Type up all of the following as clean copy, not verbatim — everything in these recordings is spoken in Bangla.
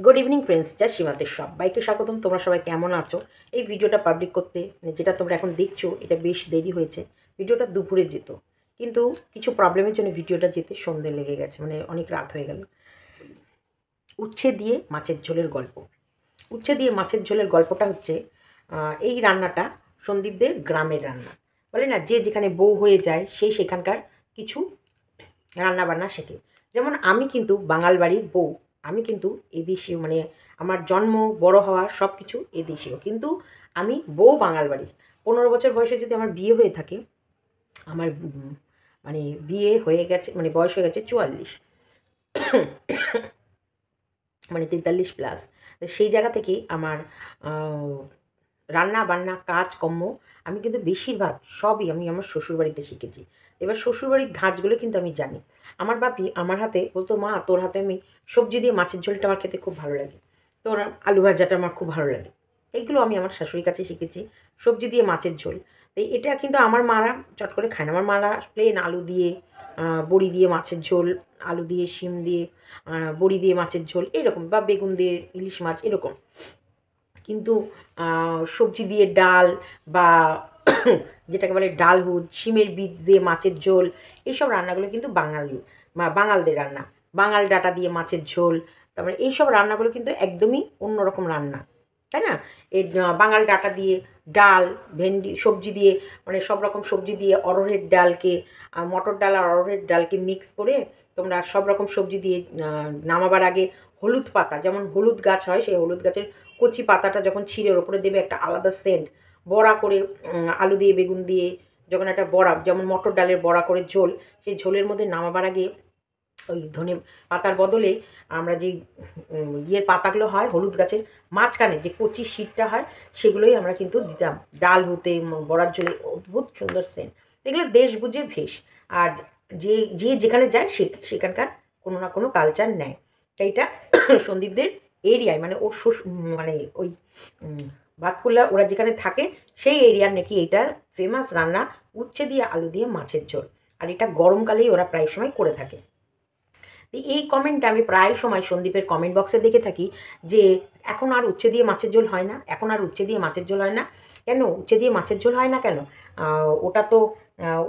গুড ইভিনিং ফ্রেন্ডস, যা সীমাতে সবাইকে স্বাগতম। তোমরা সবাই কেমন আছো? এই ভিডিওটা পাবলিক করতে যেটা তোমরা এখন দেখছো, এটা বেশ দেরি হয়েছে। ভিডিওটা দুপুরে যেত, কিন্তু কিছু প্রবলেমের জন্য ভিডিওটা যেতে সন্ধ্যে লেগে গেছে, মানে অনেক রাত হয়ে গেল। উচ্ছে দিয়ে মাছের ঝোলের গল্প। উচ্ছে দিয়ে মাছের ঝোলের গল্পটা হচ্ছে, এই রান্নাটা সন্দীপদের গ্রামের রান্না। বলে না, যে যেখানে বউ হয়ে যায় সেই সেখানকার কিছু রান্না বান্না শেখে। যেমন আমি কিন্তু বাঙাল বাড়ির বউ, আমি কিন্তু এদেশীয়, মানে আমার জন্ম বড় হওয়া সব কিছু এদেশীয়, কিন্তু আমি বউ বাঙাল বাড়ির। 15 বছর বয়সে যদি আমার বিয়ে হয়ে থাকে, আমার মানে বিয়ে হয়ে গেছে, মানে বয়স হয়ে গেছে 44, মানে 43+। তো সেই জায়গা থেকে আমার রান্না বান্না কাজকর্ম আমি কিন্তু বেশিরভাগ সবই আমি আমার শ্বশুরবাড়িতে শিখেছি। এবার শ্বশুরবাড়ির ধাঁচগুলো কিন্তু আমি জানি। আমার বাপি আমার হাতে বলতো, মা তোর হাতে আমি সবজি দিয়ে মাছের ঝোলটা আমার খেতে খুব ভালো লাগে, তোর আলু ভাজাটা আমার খুব ভালো লাগে। এইগুলো আমি আমার শাশুড়ির কাছে শিখেছি, সবজি দিয়ে মাছের ঝোল। তো এটা কিন্তু আমার মারা চট করে খায় না। আমার মারা প্লেন আলু দিয়ে বড়ি দিয়ে মাছের ঝোল, আলু দিয়ে শিম দিয়ে বড়ি দিয়ে মাছের ঝোল এরকম, বা বেগুন দিয়ে ইলিশ মাছ এরকম। কিন্তু সবজি দিয়ে ডাল, বা যেটাকে বলে ডালহুড, শিমের বীজ দিয়ে মাছের ঝোল, এইসব রান্নাগুলো কিন্তু বাঙালি বাঙালদের রান্না। বাঙাল ডাঁটা দিয়ে মাছের ঝোল, তারপরে এইসব রান্নাগুলো কিন্তু একদমই অন্যরকম রান্না, তাই না? এই বাঙাল ডাঁটা দিয়ে ডাল, ভেন্ডি সবজি দিয়ে, মানে সব রকম সবজি দিয়ে অরহরের ডালকে, মটর ডাল আর অরহরের ডালকে মিক্স করে তোমরা সব রকম সবজি দিয়ে নামাবার আগে হলুদ পাতা, যেমন হলুদ গাছ হয় সেই হলুদ গাছের কচি পাতাটা যখন ছিঁড়ে ওর উপরে দেবে একটা আলাদা সেন্ট। বড়া করে আলু দিয়ে বেগুন দিয়ে যখন একটা বড়া, যেমন মটর ডালের বড়া করে ঝোল, সেই ঝোলের মধ্যে নামাবার আগে ওই ধনে পাতার বদলে আমরা যেই ইয়ের পাতাগুলো হয় হলুদ গাছের মাঝখানে যে কচি শীতটা হয়, সেগুলোই আমরা কিন্তু দিতাম ডাল হতে বড়ার ঝোলে। অদ্ভুত সুন্দর সেন্ট। এগুলো দেশ বুঝে ভেষ। আর যে যে যেখানে যায় সেখানকার কোনো না কোনো কালচার নেয়। এইটা সন্দীপদের এরিয়ায়, মানে ওর মানে ওই বাতকুল্লা ওরা যেখানে থাকে সেই এরিয়ার নাকি এটা ফেমাস রান্না, উচ্ছে দিয়ে আলু দিয়ে মাছের ঝোল। আর এটা গরমকালেই ওরা প্রায় সময় করে থাকে। এই কমেন্টটা আমি প্রায় সময় সন্দীপের কমেন্ট বক্সে দেখে থাকি, যে এখন আর উচ্ছে দিয়ে মাছের ঝোল হয় না, এখন আর উচ্ছে দিয়ে মাছের ঝোল হয় না। কেন উচ্ছে দিয়ে মাছের ঝোল হয় না কেন? ওটা তো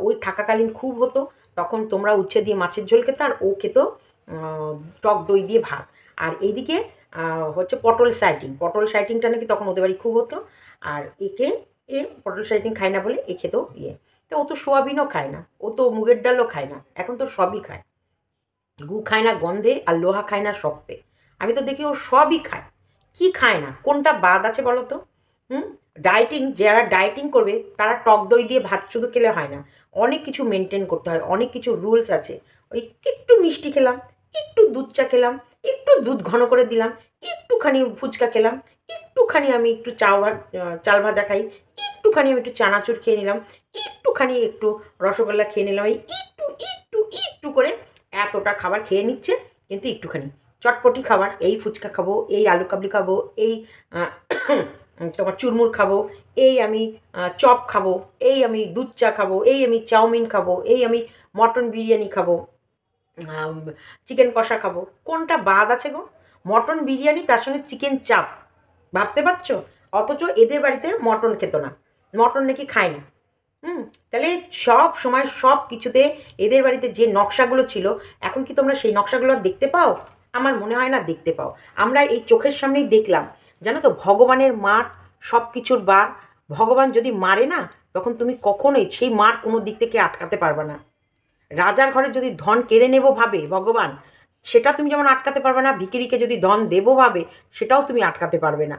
ওই থাকাকালীন খুব হতো, তখন তোমরা উচ্ছে দিয়ে মাছের ঝোল খেতে, আর ও খেত টক দই দিয়ে ভাত। আর এইদিকে হচ্ছে পটল সাইটিং, পটল সাইটিংটা নাকি তখন ওদের বাড়ি খুব হতো। আর এ পটল সাইটিং খায় না বলে এ খেত ইয়ে। তো ও তো সোয়াবিনও খায় না, ও তো মুগের ডালও খায় না, এখন তো সবই খায়। গু খায় না গন্ধে, আর লোহা খায় না শক্তে। আমি তো দেখি ও সবই খায়। কি খায় না, কোনটা বাদ আছে বলো তো? হুম। ডায়েটিং, যারা ডায়েটিং করবে তারা টক দই দিয়ে ভাত শুধু খেলে হয় না, অনেক কিছু মেনটেন করতে হয়, অনেক কিছু রুলস আছে। ওই একটু মিষ্টি খেলাম, একটু দুধ চা খেলাম, একটু দুধ ঘন করে দিলাম, একটুখানি ফুচকা খেলাম, একটুখানি আমি একটু চাল ভাজা খাই, একটুখানি আমি একটু চানাচুর খেয়ে নিলাম, একটু রসগোল্লা খেয়ে নিলাম, এই একটু একটু একটু করে এতটা খাবার খেয়ে নিচ্ছে। কিন্তু একটুখানি চটপটি খাবার, এই ফুচকা খাবো, এই আলু কাবলি খাবো, এই আহ, তোমার চুরমুর খাবো, এই আমি চপ খাবো, এই আমি দুধ চা খাবো, এই আমি চাউমিন খাবো, এই আমি মটন বিরিয়ানি খাবো, চিকেন কষা খাবো। কোনটা বাদ আছে গো? মটন বিরিয়ানি তার সঙ্গে চিকেন চাপ, ভাবতে পারছো? অথচ এদের বাড়িতে মটন খেত না, মটন নাকি খায় না। হুম। তাহলে সব সময় সব কিছুতে এদের বাড়িতে যে নকশাগুলো ছিল, এখন কি তোমরা সেই নকশাগুলো আর দেখতে পাও? আমার মনে হয় না দেখতে পাও। আমরা এই চোখের সামনেই দেখলাম, জানো তো, ভগবানের মার সব কিছুর বার। ভগবান যদি মারে না, তখন তুমি কখনোই সেই মার কোনো দিক থেকে আটকাতে পারবে না। রাজার ঘরে যদি ধন কেড়ে নেব ভাবে ভগবান, সেটা তুমি যেমন আটকাতে পারবে না, ভিখিরিকে যদি ধন দেবো ভাবে সেটাও তুমি আটকাতে পারবে না।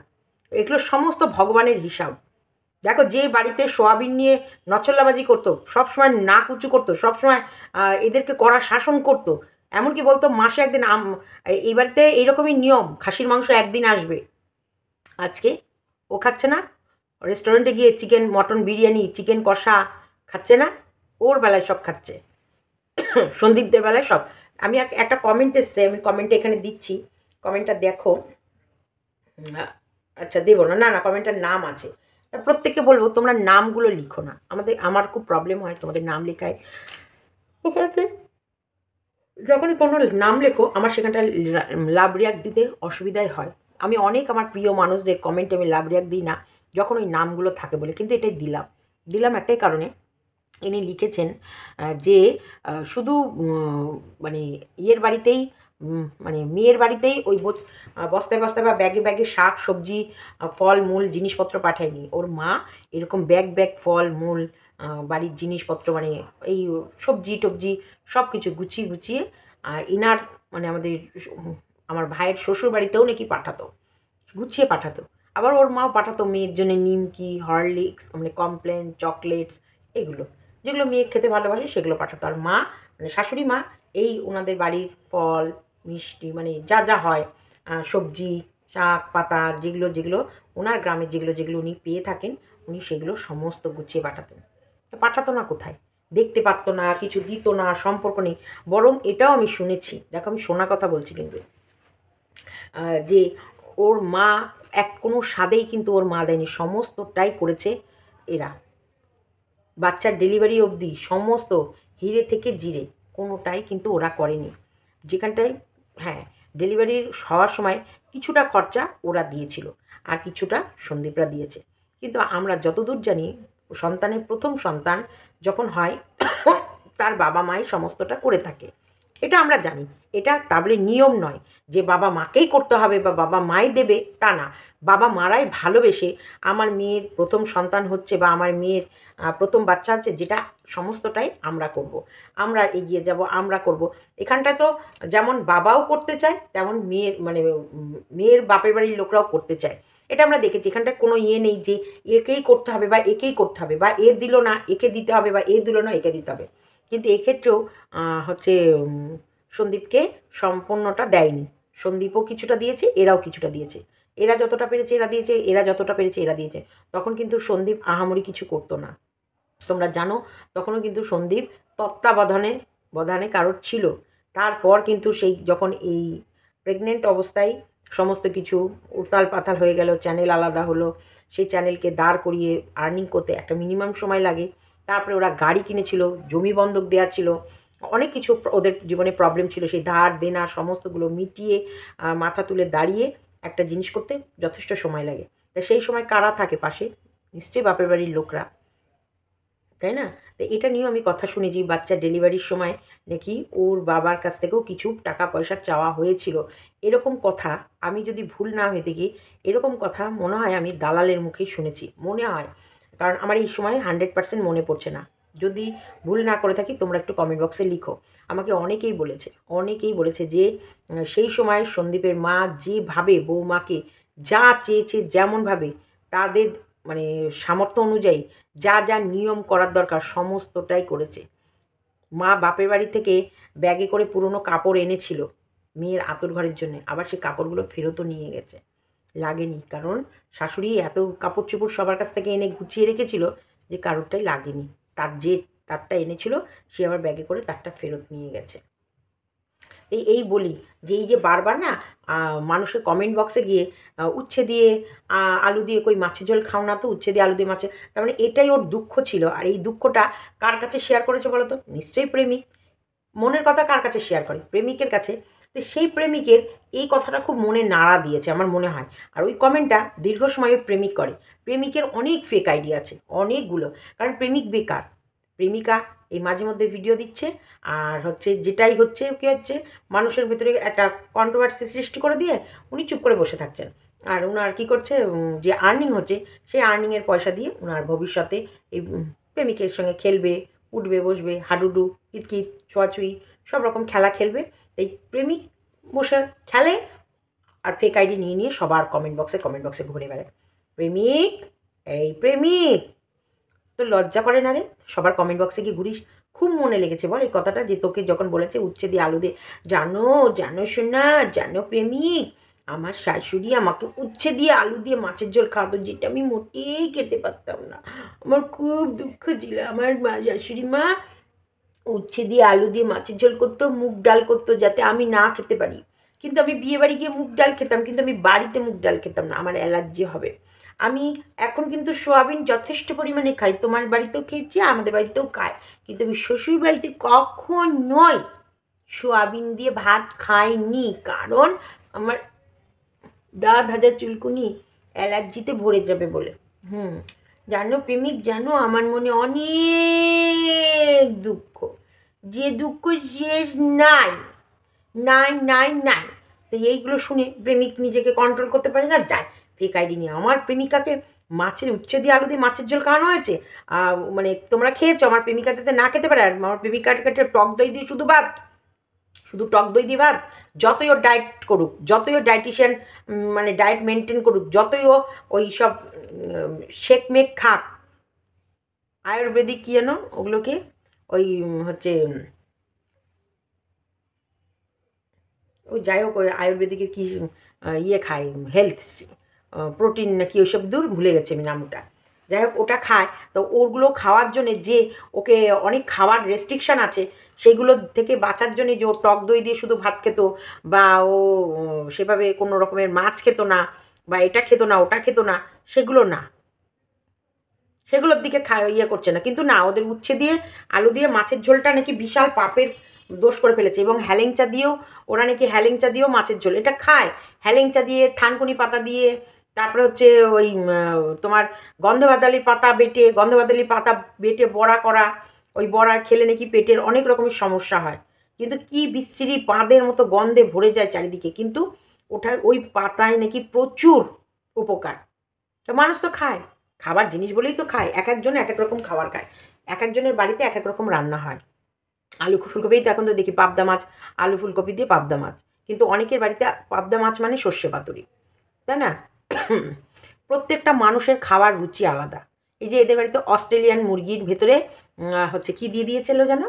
এগুলো সমস্ত ভগবানের হিসাব। দেখো, যে বাড়িতে সোয়াবিন নিয়ে নছল্লাবাজি করতো, সবসময় নাক উঁচু করতো, সবসময় এদেরকে কড়া শাসন করতো, এমনকি বলতো মাসে একদিন এই বাড়িতে এইরকমই নিয়ম, খাসির মাংস একদিন আসবে। আজকে ও খাচ্ছে না, রেস্টুরেন্টে গিয়ে চিকেন মটন বিরিয়ানি চিকেন কষা খাচ্ছে না, ওর বেলায় সব খাচ্ছে। সন্দীপদের বেলায় সব। আমি একটা কমেন্ট এসছে, আমি কমেন্টে এখানে দিচ্ছি, কমেন্টটা দেখো। আচ্ছা, দেবো না, না না, কমেন্টটার নাম আছে। প্রত্যেককে বলবো তোমরা নামগুলো লিখো না, আমার খুব প্রবলেম হয় তোমাদের নাম লেখায়। এখানে যখনই কোনো নাম লেখো আমার সেখানটা লাভ রিয়াক্ট দিতে অসুবিধাই হয়। আমি অনেক আমার প্রিয় মানুষদের কমেন্টে আমি লাভ রিয়াক্ট দিই না, যখন ওই নামগুলো থাকে বলে, কিন্তু এটাই দিলাম একটাই কারণে। ইনি লিখেছেন যে শুধু মানে ইয়ের বাড়িতেই মানে মেয়ের বাড়িতেই ওই বস্তায় বস্তায় বা ব্যাগে ব্যাগে শাক সবজি ফল মূল জিনিসপত্র পাঠায়নি, ওর মা এরকম ব্যাগ ব্যাগ ফল মূল বাড়ির জিনিসপত্র মানে এই সবজি টবজি সব কিছু গুছিয়ে গুছিয়ে ইনার মানে আমার ভাইয়ের শ্বশুর বাড়িতেও নাকি পাঠাতো, গুছিয়ে পাঠাতো। আবার ওর মাও পাঠাতো মেয়ের জন্য নিমকি হরলিক্স মানে কমপ্লেন চকলেটস এগুলো, যেগুলো মেয়ে খেতে ভালোবাসে সেগুলো পাঠাতো। আর মা মানে শাশুড়ি মা এই ওনাদের বাড়ির ফল মিষ্টি মানে যা যা হয় সবজি শাক পাতা যেগুলো যেগুলো ওনার গ্রামের যেগুলো যেগুলো উনি পেয়ে থাকেন উনি সেগুলো সমস্ত গুছিয়ে পাঠাতেন। পাঠাতো না কোথায়, দেখতে পারতো না, কিছু দিত না, সম্পর্ক নেই। বরং এটাও আমি শুনেছি, দেখো আমি শোনা কথা বলছি কিন্তু, যে ওর মা কোনো স্বাদেই কিন্তু ওর মা দেয়নি, সমস্তটাই করেছে এরা। বাচ্চার ডেলিভারি অবধি সমস্ত হিরে থেকে জিরে কোনোটাই কিন্তু ওরা করেনি। যেখানটায় হ্যাঁ, ডেলিভারির হওয়ার সময় কিছুটা খরচা ওরা দিয়েছিল আর কিছুটা সন্দীপরা দিয়েছে। কিন্তু আমরা যতদূর জানি সন্তানের প্রথম সন্তান যখন হয় তার বাবা মাই সমস্তটা করে থাকে, এটা আমরা জানি। এটা তা বলে নিয়ম নয় যে বাবা মাকেই করতে হবে বা বাবা মাই দেবে, তা না। বাবা মারাই ভালোবেসে আমার মেয়ের প্রথম সন্তান হচ্ছে বা আমার মেয়ের প্রথম বাচ্চা হচ্ছে, যেটা সমস্তটাই আমরা করব। আমরা এগিয়ে যাব, আমরা করব। এখানটায় তো যেমন বাবাও করতে চায় তেমন মেয়ের মানে মেয়ের বাপের বাড়ির লোকরাও করতে চায়। এটা আমরা দেখেছি, এখানটায় কোনো ইয়ে নেই যে একেই করতে হবে বা একেই করতে হবে বা এ দিল না একে দিতে হবে বা এ দিল না একে দিতে হবে। কিন্তু এক্ষেত্রেও হচ্ছে সন্দীপকে সম্পূর্ণটা দেয়নি। সন্দীপও কিছুটা দিয়েছে, এরাও কিছুটা দিয়েছে। এরা যতটা পেরেছে এরা দিয়েছে, এরা যতটা পেরেছে এরা দিয়েছে। তখন কিন্তু সন্দীপ আহামরি কিছু করতো না। তোমরা জানো তখনও কিন্তু সন্দীপ তত্ত্বাবধানে কারোর ছিল। তারপর কিন্তু সেই যখন এই প্রেগনেন্ট অবস্থায় সমস্ত কিছু উতাল পাতাল হয়ে গেল, চ্যানেল আলাদা হলো, সেই চ্যানেলকে দাঁড় করিয়ে আর্নিং করতে একটা মিনিমাম সময় লাগে। তারপরে ওরা গাড়ি কিনেছিল, জমি বন্ধক দেওয়া ছিল, অনেক কিছু ওদের জীবনে প্রবলেম ছিল, সেই ধার দেনা সমস্তগুলো মিটিয়ে মাথা তুলে দাঁড়িয়ে একটা জিনিস করতে যথেষ্ট সময় লাগে। তা সেই সময় কারা থাকে পাশে? নিশ্চয়ই বাপের বাড়ির লোকরা, তাই না? তো এটা নিয়েও আমি কথা শুনেছি, বাচ্চার ডেলিভারির সময় নাকি ওর বাবার কাছ থেকেও কিছু টাকা পয়সা চাওয়া হয়েছিল। এরকম কথা, আমি যদি ভুল না হয়ে থাকি, এরকম কথা মনে হয় আমি দালালের মুখেই শুনেছি। মনে হয়। কারণ আমার এই সময় 100% মনে পড়ছে না। যদি ভুল না করে থাকি তোমরা একটু কমেন্ট বক্সে লিখো। আমাকে অনেকেই বলেছে যে সেই সময় সন্দীপের মা যেভাবে বৌমাকে যা চেয়েছে যেমনভাবে তাদের মানে সামর্থ্য অনুযায়ী যা যা নিয়ম করার দরকার সমস্তটাই করেছে। মা বাপের বাড়ি থেকে ব্যাগে করে পুরনো কাপড় এনেছিল মেয়ের আঁতুড়ঘরের জন্যে, আবার সেই কাপড়গুলো ফেরতও নিয়ে গেছে। লাগেনি, কারণ শাশুড়ি এত কাপড় চোপড় সবার কাছ থেকে এনে গুছিয়ে রেখেছিল যে কারোরটাই লাগেনি। তারটা এনেছিল সে আবার ব্যাগে করে তারটা ফেরত নিয়ে গেছে। এই বলি যে এই যে বারবার না মানুষের কমেন্ট বক্সে গিয়ে উচ্ছে দিয়ে আলু দিয়ে কই মাছের ঝোল খাও না তো, উচ্ছে দিয়ে আলু দিয়ে মাছের, তার মানে এটাই ওর দুঃখ ছিল। আর এই দুঃখটা কার কাছে শেয়ার করেছে বলো তো? নিশ্চয়ই প্রেমিক। মনের কথা কার কাছে শেয়ার করে? প্রেমিকের কাছে। তো সেই প্রেমিকের এই কথাটা খুব মনে নাড়া দিয়েছে আমার মনে হয়। আর ওই কমেন্টটা দীর্ঘ সময় ওই প্রেমিক করে। প্রেমিকের অনেক ফেক আইডি আছে, অনেকগুলো। কারণ প্রেমিক বেকার, প্রেমিকা এই মাঝে মধ্যে ভিডিও দিচ্ছে আর হচ্ছে যেটাই হচ্ছে কী হচ্ছে মানুষের ভেতরে একটা কন্ট্রোভার্সি সৃষ্টি করে দিয়ে উনি চুপ করে বসে থাকছেন। আর উনার কী করছে, যে আর্নিং হচ্ছে সেই আর্নিংয়ের পয়সা দিয়ে উনার ভবিষ্যতে এই প্রেমিকের সঙ্গে খেলবে, উঠবে বসবে, হাডুডু কিতকিত ছোঁয়াছুঁয়ি সব রকম খেলা খেলবে। এই প্রেমিক বসে খেলে আর ফেক আইডি নিয়ে নিয়ে সবার কমেন্ট বক্সে ঘুরে বেড়ায়। প্রেমিক, এই প্রেমিক, তো লজ্জা করে না রে সবার কমেন্ট বক্সে গিয়ে ঘুরিস? খুব মনে লেগেছে বল এই কথাটা, যে তোকে যখন বলেছে উচ্ছে দিয়ে আলু দিয়ে, জানো জানো শোনা, জানো প্রেমিক, আমার শাশুড়ি আমাকে উচ্ছে দিয়ে আলু দিয়ে মাছের ঝোল খাওয়াতো, যেটা আমি মোটেই খেতে পারতাম না। আমার খুব দুঃখ ছিল। আমার শাশুড়ি মা উচ্ছে দিয়ে আলু দিয়ে মাছের ঝোল করতো, মুগ ডাল করতো যাতে আমি না খেতে পারি। কিন্তু আমি বিয়েবাড়ি গিয়ে মুগ ডাল খেতাম, কিন্তু আমি বাড়িতে মুগ ডাল খেতাম না, আমার অ্যালার্জি হবে। আমি এখন কিন্তু সোয়াবিন যথেষ্ট পরিমাণে খাই, তোমার বাড়িতেও খেয়েছি আমাদের বাড়িতেও খাই, কিন্তু আমি শ্বশুর বাড়িতে কখনোই সোয়াবিন দিয়ে ভাত খাইনি, কারণ আমার দাঁত হাজার চুলকুনি অ্যালার্জিতে ভরে যাবে বলে। জানো প্রেমিক, জানো আমার মনে অনেক দুঃখ, যে দুঃখ শেষ নাই নাই নাই নাই। তো এইগুলো শুনে প্রেমিক নিজেকে কন্ট্রোল করতে পারে না, যায় ফেক আইডি নিয়ে। আমার প্রেমিকাকে মাছের উচ্ছে দিয়ে আলু দিয়ে মাছের ঝোল খাওয়ানো হয়েছে, মানে তোমরা খেয়েছো, আমার প্রেমিকা যাতে না খেতে পারে। আর আমার প্রেমিকার কাছে টক দই দিয়ে শুধু ভাত, শুধু টক দই দিয়ে ভাত। যতই ও ডায়েট করুক, যতই ও ডায়েটিশিয়ান মানে ডায়েট মেনটেন করুক, যতই ও ওই সব শেক মেক খাক, আয়ুর্বেদিক কী যেন ওগুলোকে, ওই হচ্ছে ওই যাই হোক, ওই আয়ুর্বেদিকের কী ইয়ে খায়, হেলথ প্রোটিন নাকি ওইসব দূর ভুলে গেছে আমি নামটা। যাই হোক ওটা খায়, তো ওগুলো খাওয়ার জন্যে যে ওকে অনেক খাওয়ার রেস্ট্রিকশান আছে, সেগুলো থেকে বাঁচার জন্যে যে ও টক দই দিয়ে শুধু ভাত খেত, বা ও সেভাবে কোনো রকমের মাছ খেত না, বা এটা খেত না ওটা খেত না, সেগুলো না, সেগুলোর দিকে ইয়ে করছে না। কিন্তু না, ওদের উচ্ছে দিয়ে আলু দিয়ে মাছের ঝোলটা নাকি বিশাল পাপের দোষ করে ফেলেছে। এবং হ্যালেংচা দিয়েও ওরা নাকি হ্যালেংচা দিয়েও মাছের ঝোল এটা খায়, হ্যালেংচা দিয়ে, থানকুনি পাতা দিয়ে, তারপরে হচ্ছে ওই তোমার গন্ধবাদালির পাতা বেটে, গন্ধবাদালির পাতা বেটে বড়া করা, ওই বড়া খেলে নাকি পেটের অনেক রকমের সমস্যা হয়। কিন্তু কি বিশ্রী পাদের মতো গন্ধে ভরে যায় চারিদিকে, কিন্তু ওটা ওই পাতায় নাকি প্রচুর উপকার। তো মানুষ তো খায়, খাবার জিনিস বলেই তো খায়। এক একজন এক এক রকম খাবার খায়, এক একজনের বাড়িতে এক এক রকম রান্না হয়। আলু ফুলকপি তো এখন তো দেখি পাবদা মাছ, আলু ফুলকপি দিয়ে পাবদা মাছ, কিন্তু অনেকের বাড়িতে পাবদা মাছ মানে সর্ষে পাতুরি, তাই না? প্রত্যেকটা মানুষের খাওয়ার রুচি আলাদা। এই যে এদের বাড়িতে অস্ট্রেলিয়ান মুরগির ভেতরে হচ্ছে কি দিয়ে দিয়েছিল যেন,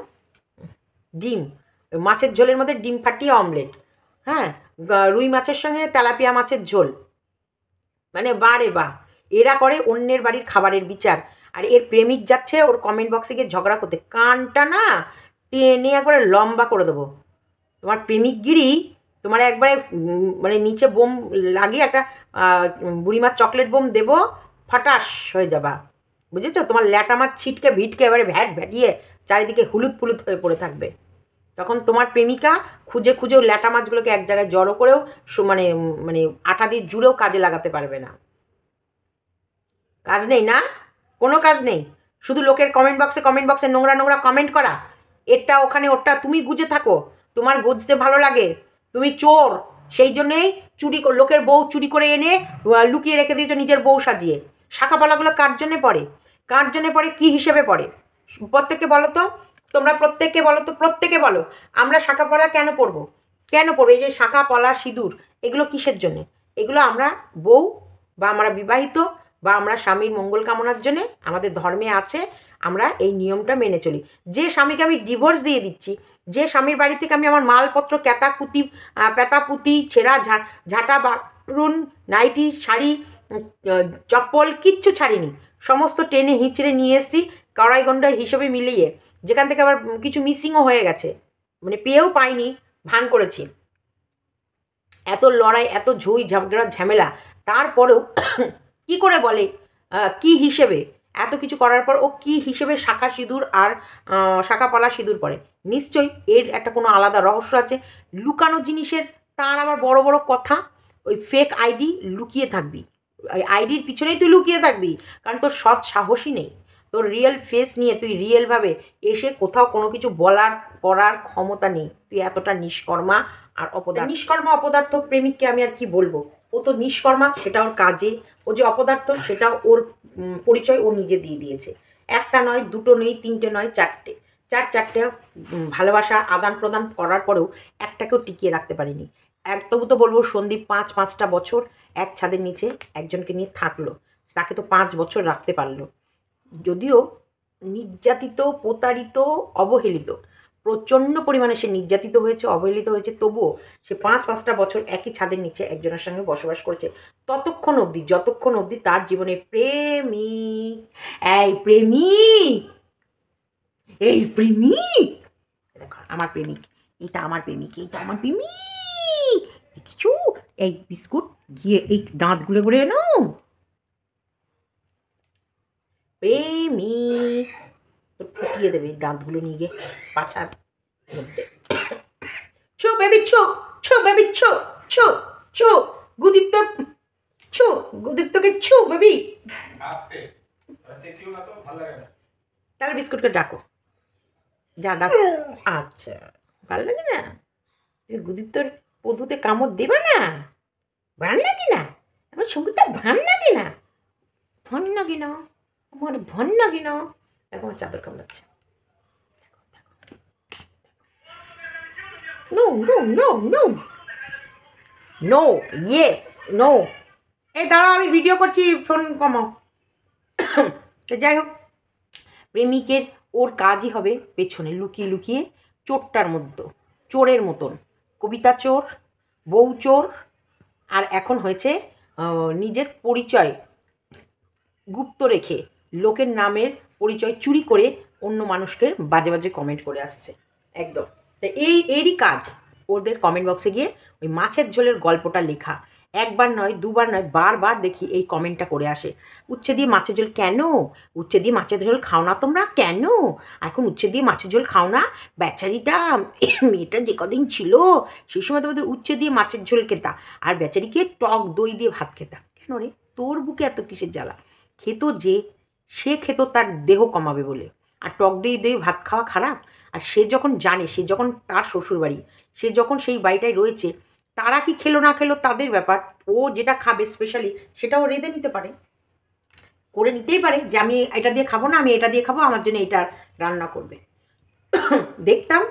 ডিম, মাছের ঝোলের মধ্যে ডিম ফাটিয়ে অমলেট, হ্যাঁ, রুই মাছের সঙ্গে তেলাপিয়া মাছের ঝোল, মানে বারে বা, এরা করে অন্যের বাড়ির খাবারের বিচার। আর এর প্রেমিক যাচ্ছে ওর কমেন্ট বক্সে গিয়ে ঝগড়া করতে, কানটা না টেনে একবারে লম্বা করে দেবো। তোমার প্রেমিকগিরি তোমার একবারে মানে নিচে বোম লাগিয়ে একটা বুড়িমার চকলেট বোম দেবো, ফটাস হয়ে যাবা, বুঝেছো? তোমার ল্যাটা মাছ ছিটকে ভিটকে এবারে ভ্যাট ভ্যাটিয়ে চারিদিকে হুলুদ ফুলুদ হয়ে পড়ে থাকবে। তখন তোমার প্রেমিকা খুঁজে খুঁজেও ল্যাটা মাছগুলোকে এক জায়গায় জড়ো করেও মানে মানে আটা দিয়ে জুড়েও কাজে লাগাতে পারবে না। কাজ নেই না, কোনো কাজ নেই, শুধু লোকের কমেন্ট বক্সে নোংরা নোংরা কমেন্ট করা, এটা ওখানে ওটা তুমি গুজে থাকো, তোমার গুজতে ভালো লাগে, তুমি চোর, সেই জন্যেই লোকের বউ চুরি করে এনে লুকিয়ে রেখে দিয়েছো নিজের বউ সাজিয়ে। শাখাপালাগুলো কার জন্যে পড়ে, কার জন্যে পড়ে, কী হিসেবে পড়ে? প্রত্যেককে বলো তো, তোমরা প্রত্যেককে বলো তো, প্রত্যেকে বলো, আমরা শাখাপলা কেন পরবো, কেন পড়বো? এই যে শাখা পলা সিঁদুর, এগুলো কিসের জন্যে? এগুলো আমরা বউ, বা আমরা বিবাহিত, বা আমরা স্বামীর মঙ্গল কামনার জন্যে আমাদের ধর্মে আছে, আমরা এই নিয়মটা মেনে চলি। যে স্বামীকে আমি ডিভোর্স দিয়ে দিচ্ছি, যে স্বামীর বাড়ি থেকে আমি আমার মালপত্র ক্যাতাকুতি প্যাতাপুতি ছেঁড়া ঝাঁটা বারুন নাইটি শাড়ি চপ্পল কিচ্ছু ছাড়িনি, সমস্ত টেনে হিঁচড়ে নিয়ে এসেছি কড়াইগন্ডা হিসেবে মিলিয়ে, যেখান থেকে আবার কিছু মিসিংও হয়ে গেছে, মানে পেয়েও পাইনি, ভান করেছি। এত লড়াই, এত ঝুই ঝগড়া ঝামেলা, তারপরেও কি করে বলে, কি হিসেবে, এত কিছু করার পর ও কি হিসেবে শাখা সিঁদুর আর শাখা পলা সিঁদুর পরে? নিশ্চয়ই এর একটা কোনো আলাদা রহস্য আছে, লুকানো জিনিসের তার আবার বড় বড় কথা। ওই ফেক আইডি লুকিয়ে থাকবি, ওই আইডির পিছনেই তুই লুকিয়ে থাকবি, কারণ তোর সৎ সাহসই নেই, তোর রিয়েল ফেস নিয়ে তুই রিয়েলভাবে এসে কোথাও কোনো কিছু বলার করার ক্ষমতা নেই, তুই এতটা নিষ্কর্মা আর অপদার্থ। নিষ্কর্মা অপদার্থ প্রেমিককে আমি আর কি বলবো, ও তো নিষ্কর্মা, সেটা ওর কাজে, ও যে অপদার্থ সেটাও ওর পরিচয় ও নিজে দিয়ে দিয়েছে। একটা নয়, দুটো নয়, তিনটে নয়, চারটে, চারটে ভালোবাসা আদান প্রদান করার পরেও একটাকেও টিকিয়ে রাখতে পারিনি। তবু তো বলবো সন্দীপ 5-5টা বছর এক ছাদের নিচে একজনকে নিয়ে থাকলো, তাকে তো 5 বছর রাখতে পারলো, যদিও নির্যাতিত, প্রতারিত, অবহেলিত, প্রচণ্ড পরিমাণে সে নির্যাতিত হয়েছে, অবহেলিত হয়েছে, তবুও সে 5-5টা বছর একই ছাদের নিচে একজনের সঙ্গে বসবাস করেছে, ততক্ষণ অবধি যতক্ষণ অবধি তার জীবনে প্রেমিক, এই প্রেমিক, এই প্রেমিক, দেখো আমার প্রেমিক, এইটা আমার প্রেমিক, এইটা আমার প্রেমিক, কিছু এই বিস্কুট গিয়ে এই দাঁতগুলো করে নাও, প্রেমিক, তো ফুটিয়ে দেবে দাঁতগুলো নিয়ে গিয়ে পাছার মধ্যে। ছু বেবি ছু, ছু বেবি ছু, ছু ছু গুদীপ্ত, ছু গুদীপ্তকে ছু বেবি। তাহলে বিস্কুটকে ডাকো, যা ডাক। আচ্ছা ভালো লাগে না? তুমি গুদীপ্তর পদুতে কামড় দেবে না? ভান লাগে না? আমার সঙ্গীতা ভান লাগে না? ভন লাগে না? আমার ভন লাগে না? দেখো আমার চাদর কামড়াচ্ছে। No no no no no, yes no. এই দাঁড়াও, আমি ভিডিও করছি, ফোন কমাও। তো যাই হোক, প্রেমিকের ওর কাজই হবে পেছনে লুকিয়ে লুকিয়ে চোরটার মধ্যে, চোরের মতন, কবিতা চোর, বউ চোর, আর এখন হয়েছে নিজের পরিচয় গুপ্ত রেখে লোকের নামের পরিচয় চুরি করে অন্য মানুষকে বাজে বাজে কমেন্ট করে আসছে একদম। তো এরই কাজ ওদের কমেন্ট বক্সে গিয়ে ওই মাছের ঝোলের গল্পটা লেখা। একবার নয়, দুবার নয়, বারবার দেখি এই কমেন্টটা করে আসে। উচ্ছে দিয়ে মাছের ঝোল কেন? উচ্ছে দিয়ে মাছের ঝোল খাও না তোমরা কেন? এখন উচ্ছে দিয়ে মাছের ঝোল খাও না? বেচারিটা মেয়েটা যে কদিন ছিল সেই সময় তোমাদের উচ্ছে দিয়ে মাছের ঝোল খেতা, আর বেচারিকে টক দই দিয়ে ভাত খেতা। কেন রে, তোর বুকে এত কিসের জ্বালা? খেত যে, সে খেত তার দেহ কমাবে বলে, আর টক দই দিয়ে ভাত খাওয়া খারাপ? আর সে যখন জানে, সে যখন তার শ্বশুরবাড়ি, সে যখন সেই বাড়িটায় রয়েছে, তারা কি খেলো না খেলো তাদের ব্যাপার। ও যেটা খাবে স্পেশালি সেটাও রেঁধে নিতে পারে, করে নিতেই পারে যে আমি এটা দিয়ে খাবো না, আমি এটা দিয়ে খাবো, আমার জন্য এটা রান্না করবে। দেখতাম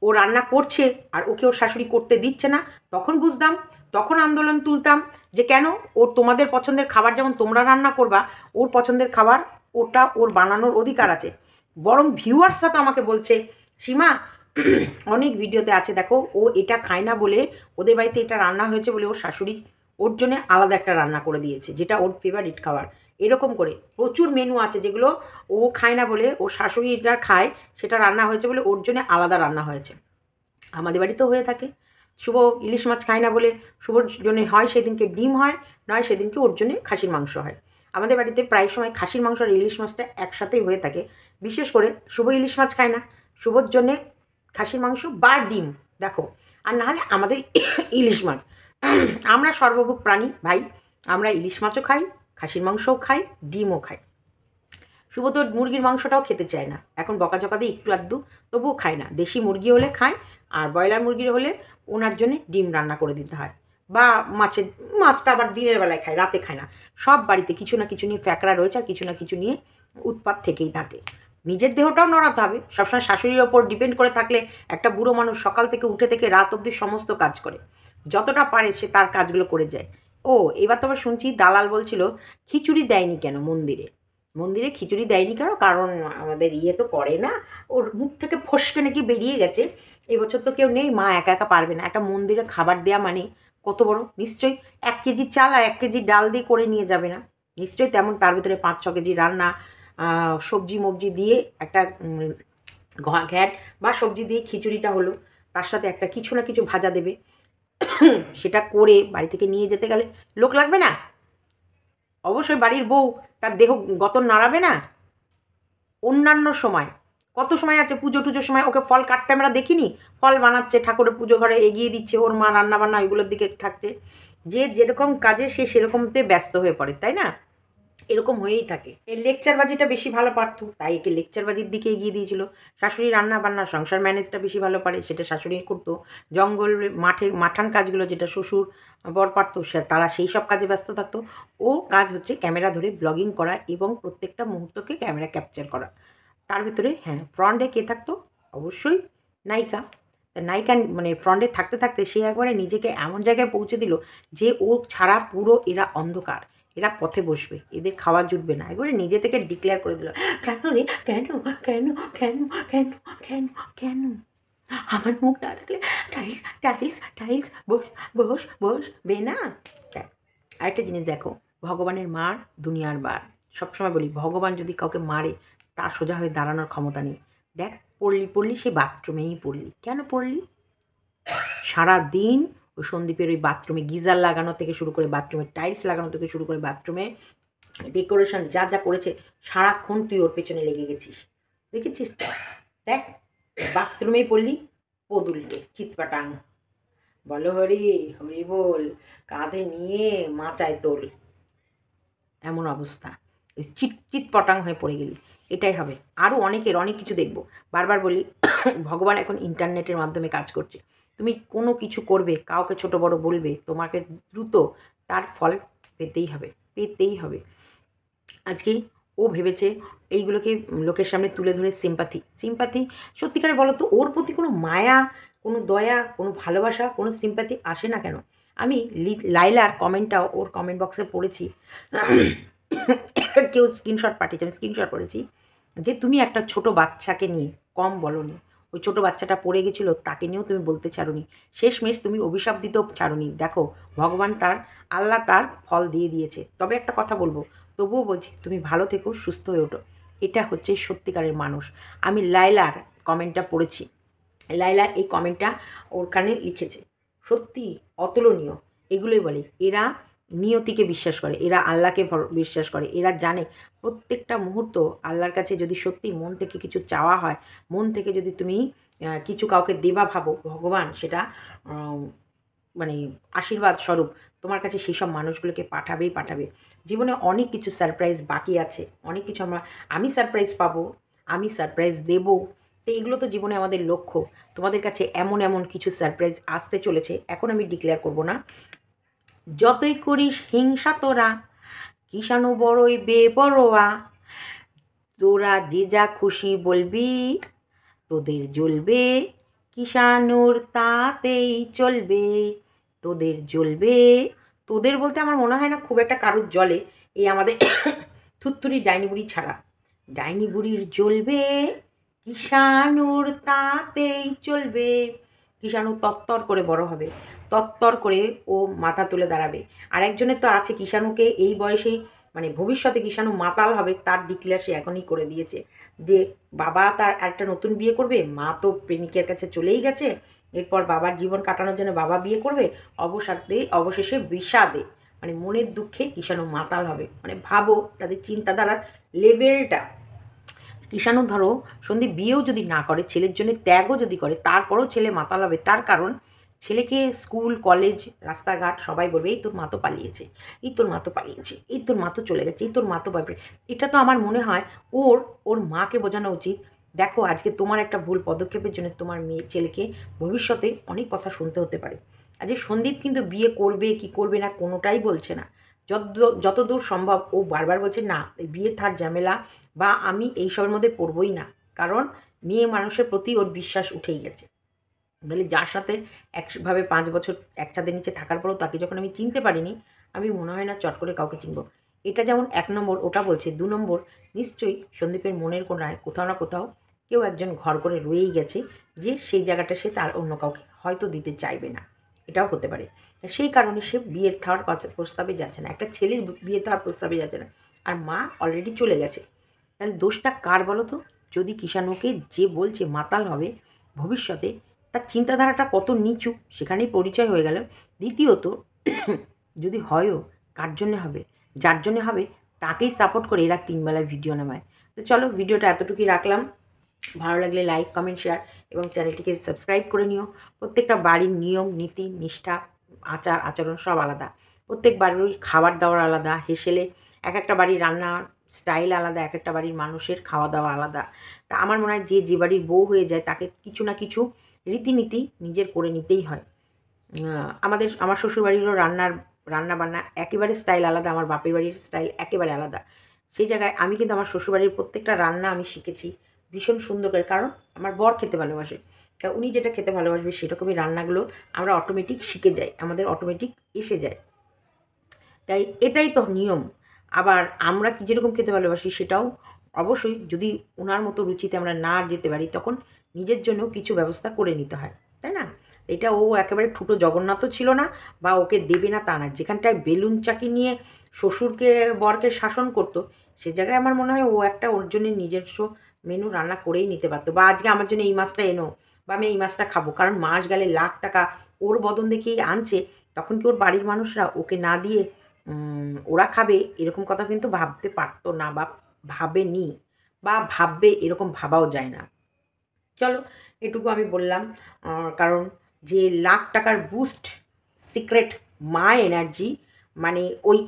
ও রান্না করছে আর ওকে ওর শাশুড়ি করতে দিচ্ছে না, তখন বুঝতাম, তখন আন্দোলন তুলতাম যে কেন ওর তোমাদের পছন্দের খাবার যেমন তোমরা রান্না করবা, ওর পছন্দের খাবার ওটা ওর বানানোর অধিকার আছে। বরং ভিউয়ার্সরা তো আমাকে বলছে, সীমা অনেক ভিডিওতে আছে দেখো, ও এটা খায় না বলে, ওদের বাড়িতে এটা রান্না হয়েছে বলে ওর শাশুড়ি ওর জন্য আলাদা একটা রান্না করে দিয়েছে, যেটা ওর ফেভারিট খাবার। এরকম করে প্রচুর মেনু আছে যেগুলো ও খায় না বলে ওর শাশুড়িরা খায়, সেটা রান্না হয়েছে বলে ওর জন্য আলাদা রান্না হয়েছে। আমাদের বাড়িতেও হয়ে থাকে। শুভ ইলিশ মাছ খায় না বলে শুভর জন্য হয় সেদিনকে ডিম হয়, নয় সেদিনকে ওর জন্যে খাসির মাংস হয়। আমাদের বাড়িতে প্রায় সময় খাসির মাংস আর ইলিশ মাছটা একসাথেই হয়ে থাকে। বিশেষ করে শুভ ইলিশ মাছ খায় না, শুভর জন্যে খাসির মাংস বা ডিম, দেখো। আর নাহলে আমাদের ইলিশ মাছ। আমরা সর্বভোগ প্রাণী ভাই, আমরা ইলিশ মাছও খাই, খাসির মাংসও খাই, ডিমও খাই। শুভ তো মুরগির মাংসটাও খেতে চায় না, এখন বকাঝকা দিয়ে একটু আধটু তবুও খায় না। দেশি মুরগি হলে খায়, আর ব্রয়লার মুরগির হলে ওনার জন্য ডিম রান্না করে দিতে হয়, বা মাছটা আবার দিনের বেলায় খায়, রাতে খায় না। সব বাড়িতে কিছু না কিছু নিয়ে ফ্যাকড়া রয়েছে, আর কিছু না কিছু নিয়ে উৎপাত থেকেই থাকে। নিজের দেহটাও নড়াতে হবে, সবসময় শাশুড়ির ওপর ডিপেন্ড করে থাকলে একটা বুড়ো মানুষ সকাল থেকে উঠে থেকে রাত অবধি সমস্ত কাজ করে, যতটা পারে সে তার কাজগুলো করে যায়। ও এবার তো আবার শুনছি দালাল বলছিল খিচুড়ি দেয়নি কেন মন্দিরে। মন্দিরে খিচুড়ি দেয়নি কেন, কারণ আমাদের ইয়ে তো করে না, ওর মুখ থেকে ফসকে নাকি বেরিয়ে গেছে। এবছর তো কেউ নেই, মা একা একা পারবে না। একটা মন্দিরে খাবার দেওয়া মানে কত বড়, নিশ্চয়ই 1 কেজি চাল আর 1 কেজি ডাল দিয়ে করে নিয়ে যাবে না, নিশ্চয়ই তেমন তার ভিতরে 5-6 কেজি রান্না, সবজি মবজি দিয়ে একটা ঘ্যাট বা সবজি দিয়ে খিচুড়িটা হলো, তার সাথে একটা কিছু না কিছু ভাজা দেবে। সেটা করে বাড়ি থেকে নিয়ে যেতে গেলে লোক লাগবে না? অবশ্যই বাড়ির বউ তার দেহ গতন নাড়াবে না? অন্যান্য সময় কত সময় আছে, পুজো টুজোর সময় ওকে ফল কাটতে আমরা দেখিনি? ফল বানাচ্ছে, ঠাকুরের পুজো ঘরে এগিয়ে দিচ্ছে, ওর মা রান্নাবান্না ওইগুলোর দিকে থাকছে। যে যেরকম কাজে সে সেরকমতে ব্যস্ত হয়ে পড়ে, তাই না? এরকম হয়েই থাকে। এই লেকচারবাজিটা বেশি ভালো পারতো, তাই একে লেকচারবাজির দিকে এগিয়ে দিয়েছিল। শাশুড়ি রান্না বান্না সংসার ম্যানেজটা বেশি ভালো পারে, সেটা শাশুড়ি করতো। জঙ্গল মাঠান কাজগুলো যেটা শ্বশুর বর পারতো, সে তারা সেই সব কাজে ব্যস্ত থাকতো। ও কাজ হচ্ছে ক্যামেরা ধরে ব্লগিং করা এবং প্রত্যেকটা মুহূর্তকে ক্যামেরা ক্যাপচার করা। তার ভিতরে হ্যাঁ, ফ্রন্টে কে থাকতো? অবশ্যই নায়িকা। নায়িকা মানে ফ্রন্টে থাকতে থাকতে সে একবারে নিজেকে এমন জায়গায় পৌঁছে দিল যে ও ছাড়া পুরো এরা অন্ধকার, এরা পথে বসবে, এদের খাওয়া জুটবে না, একবারে নিজে থেকে ডিক্লেয়ার করে দিল। কেন রে, কেন কেন কেন কেন কেন কেন আমার মুখ না থাকলে টাইলস টাইলস টাইলস বস বস বসবে না? দেখ, আরেকটা জিনিস দেখো, ভগবানের মার দুনিয়ার বার। সবসময় বলি, ভগবান যদি কাউকে মারে তার সোজা হয়ে দাঁড়ানোর ক্ষমতা নেই। দেখ, পড়লি সে বাথরুমেই পড়লি, কেন পড়লি? সারাদিন ওই সন্দীপের ওই বাথরুমে গিজার লাগানো থেকে শুরু করে, বাথরুমের টাইলস লাগানো থেকে শুরু করে, বাথরুমে ডেকোরেশন যা যা করেছে, সারাক্ষণ তুই ওর পেছনে লেগে গেছিস, দেখেছিস তো? দেখ, বাথরুমেই পড়লি, পদ উল্টে চিৎপাটাং। বলো হরি, হরি বল, কাঁধে নিয়ে মাচায় তোল, এমন অবস্থা। চিট চিট পটাং হয়ে পড়ে গেলি, এটাই হবে। আরও অনেকের অনেক কিছু দেখব। বারবার বলি ভগবান এখন ইন্টারনেটের মাধ্যমে কাজ করছে। তুমি কোনো কিছু করবে, কাউকে ছোট বড় বলবে, তোমাকে দ্রুত তার ফল পেতেই হবে, পেতেই হবে। আজকে ও ভেবেছে এইগুলোকে লোকের সামনে তুলে ধরে সিম্পাথি সিম্পাথি, সত্যিকারে বলো তো ওর প্রতি কোনো মায়া, কোনো দয়া, কোনো ভালোবাসা, কোনো সিম্পাথি আসে না কেন? আমি লাইলার কমেন্টটাও ওর কমেন্ট বক্সে পড়েছি। কেউ স্ক্রিনশট পাঠিয়েছে, আমি স্ক্রিনশট করেছি যে তুমি একটা ছোট বাচ্চাকে নিয়ে কম বলনি। ওই ছোট বাচ্চাটা পড়ে গেছিলো, তাকে নিয়েও তুমি বলতে ছাড়োনি। শেষমেশ তুমি অভিশাপ দিতেও ছাড়োনি। দেখো ভগবান তার, আল্লাহ তার ফল দিয়ে দিয়েছে। তবে একটা কথা বলবো, তবুও বলছি তুমি ভালো থেকো, সুস্থ হয়ে ওঠো। এটা হচ্ছে সত্যিকারের মানুষ। আমি লাইলার কমেন্টটা পড়েছি। লাইলা এই কমেন্টটা ওরখানে লিখেছে, সত্যি অতুলনীয়। এগুলোই বলে এরা নিয়তিকে বিশ্বাস করে, এরা আল্লাহকে বিশ্বাস করে, এরা জানে প্রত্যেকটা মুহূর্ত আল্লাহর কাছে যদি সত্যি মন থেকে কিছু চাওয়া হয়, মন থেকে যদি তুমি কিছু কাউকে দেবা ভাবো, ভগবান সেটা মানে আশীর্বাদ স্বরূপ তোমার কাছে সেই সব মানুষগুলোকে পাঠাবেই পাঠাবে। জীবনে অনেক কিছু সারপ্রাইজ বাকি আছে, অনেক কিছু আমি সারপ্রাইজ পাবো, আমি সারপ্রাইজ দেবো। তো এগুলো তো জীবনে আমাদের লক্ষ্য। তোমাদের কাছে এমন এমন কিছু সারপ্রাইজ আসতে চলেছে, এখন আমি ডিক্লেয়ার করব না। যতই করিস হিংসা তোরা, কিষাণু বড়ই বেপরোয়া, তোরা যে যা খুশি বলবি, তোদের জ্বলবে, কিষাণুর তাতেই চলবে, তোদের জ্বলবে। তোদের বলতে আমার মনে হয় না খুব একটা কারুর জ্বলে, এই আমাদের থুত্তুরি ডাইনি বুড়ি ছাড়া। ডাইনি বুড়ির জ্বলবে, কিষাণুর তাতেই চলবে। কিষাণু তত্তর করে বড় হবে, তত্তর করে ও মাথা তুলে দাঁড়াবে। আর একজনের তো আছে কিষাণুকে এই বয়সেই, মানে ভবিষ্যতে কিষাণু মাতাল হবে তার ডিক্লেয়ার সে এখনই করে দিয়েছে যে বাবা তার একটা নতুন বিয়ে করবে, মা তো প্রেমিকের কাছে চলেই গেছে, এরপর বাবার জীবন কাটানোর জন্য বাবা বিয়ে করবে, অবশেষে বিষাদে মানে মনের দুঃখে কিষাণু মাতাল হবে। মানে ভাবো তাদের চিন্তাধারার লেভেলটা। কিষাণু ধরো সন্দীপ বিয়েও যদি না করে, ছেলের জন্য ত্যাগও যদি করে, তারপরও ছেলে মাতাল হবে। তার কারণ ছেলেকে স্কুল কলেজ রাস্তাঘাট সবাই বলবে এই তোর মা তো পালিয়েছে, এই তোর মা তো পালিয়েছে, এই তোর মা তো চলে গেছে, এই তোর মা তো বয়ফ্রেন্ড। এটা তো আমার মনে হয় ওর মাকে বোঝানো উচিত, দেখো আজকে তোমার একটা ভুল পদক্ষেপের জন্য তোমার মেয়ে ছেলেকে ভবিষ্যতে অনেক কথা শুনতে হতে পারে। আজকে সন্দীপ কিন্তু বিয়ে করবে কি করবে না কোনোটাই বলছে না। যতদূর সম্ভব ও বারবার বলছে না এই বিয়ে থার ঝামেলা বা আমি এইসবের মধ্যে পড়বই না, কারণ মেয়ে মানুষের প্রতি ওর বিশ্বাস উঠেই গেছে। তাহলে যার সাথে একভাবে 5 বছর এক ছাদের নিচে থাকার পরেও তাকে যখন আমি চিনতে পারিনি, আমি মনে হয় না চট করে কাউকে চিনব। এটা যেমন 1 নম্বর, ওটা বলছে 2 নম্বর, নিশ্চয়ই সন্দীপের মনের কোণায় কোথাও না কোথাও কেউ একজন ঘর করে রয়েই গেছে, যে সেই জায়গাটা সে তার অন্য কাউকে হয়তো দিতে চাইবে না, এটাও হতে পারে। সেই কারণে সে বিয়ের থাওয়ার প্রস্তাবে যাচ্ছে না, একটা ছেলে বিয়ে থাওয়ার প্রস্তাবে যাচ্ছে না, আর মা অলরেডি চলে গেছে। তাহলে দোষটা কার বলো তো? যদি কিষাণুকে যে বলছে মাতাল হবে ভবিষ্যতে, তার চিন্তাধারাটা কত নিচু সেখানেই পরিচয় হয়ে গেল। দ্বিতীয়ত যদি হয়ও, কার জন্যে হবে? যার জন্যে হবে তাকেই সাপোর্ট করে এরা 3 বেলায় ভিডিও নামায়। তো চলো ভিডিওটা এতটুকুই রাখলাম। ভালো লাগলে লাইক কমেন্ট শেয়ার এবং চ্যানেলটিকে সাবস্ক্রাইব করে নিও। প্রত্যেকটা বাড়ির নিয়ম নীতি নিষ্ঠা আচার আচরণ সব আলাদা, প্রত্যেক বাড়ির খাবার দাবার আলাদা, হেসেলে এক একটা বাড়ির রান্নার স্টাইল আলাদা, এক একটা বাড়ির মানুষের খাওয়া দাওয়া আলাদা। তা আমার মনে হয় যে যে বাড়ির বউ হয়ে যায় তাকে কিছু না কিছু রীতিনীতি নিজের করে নিতেই হয়। আমার শ্বশুরবাড়িরও রান্না বান্না একেবারে স্টাইল আলাদা, আমার বাপের বাড়ির স্টাইল একেবারে আলাদা। সেই জায়গায় আমি কিন্তু আমার শ্বশুরবাড়ির প্রত্যেকটা রান্না আমি শিখেছি ভীষণ সুন্দর করে, কারণ আমার বর খেতে ভালোবাসে। তা উনি যেটা খেতে ভালোবাসবে সেরকমই রান্নাগুলো আমরা অটোমেটিক শিখে যাই, আমাদের অটোমেটিক এসে যায়। তাই এটাই তো নিয়ম। আবার আমরা কি যেরকম খেতে ভালোবাসি সেটাও অবশ্যই, যদি ওনার মতো রুচিতে আমরা না যেতে পারি তখন নিজের জন্যও কিছু ব্যবস্থা করে নিতে হয়, তাই না? এটা ও একেবারে ঠুটো জগন্নাথও ছিল না, বা ওকে দেবে না তা না। যেখানটায় বেলুন চাকি নিয়ে শ্বশুরকে বরকে শাসন করতো, সে জায়গায় আমার মনে হয় ও একটা ওর জন্য নিজস্ব মেনু রান্না করেই নিতে পারতো, বা আজকে আমার জন্য এই মাছটা এনো, বা আমি এই মাছটা খাবো, কারণ মাস গেলে লাখ টাকা ওর বদন দেখেই আনছে, তখন কি ওর বাড়ির মানুষরা ওকে না দিয়ে ওরা খাবে এরকম কথা কিন্তু ভাবতে পারতো না, বা ভাবেনি, বা ভাববে এরকম ভাবাও যায় না। চলো এটুকু আমি বললাম, কারণ যে লাখ টাকার বুস্ট সিক্রেট মা এনার্জি, মানে ওই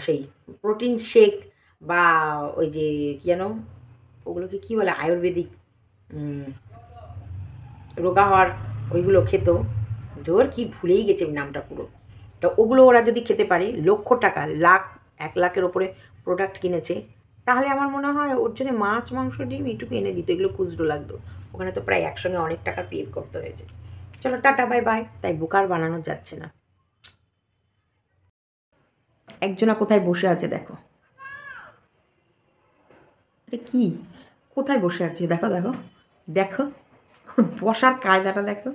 সেই প্রোটিন শেক বা ওই যে কী যেন ওগুলোকে কী বলে আয়ুর্বেদিক রোগা হওয়ার ওইগুলো খেত, ধর কি ভুলেই গেছে নামটা পুরো। তো ওগুলো ওরা যদি খেতে পারে, লক্ষ টাকা, লাখ 1 লাখের ওপরে প্রোডাক্ট কিনেছে, তাহলে আমার মনে হয় ওর জন্য মাছ মাংস ডিম এইটুকু এনে দিত, এগুলো খুচরো লাগতো। ওখানে তো প্রায় একসঙ্গে অনেক টাকা পে করতে হয়েছে। চলো টাটা বাই বাই। তাই বুকার বানানো যাচ্ছে না। একজনা কোথায় বসে আছে দেখো, এটা কি, কোথায় বসে আছে দেখো দেখো দেখো, বসার কায়দাটা দেখো।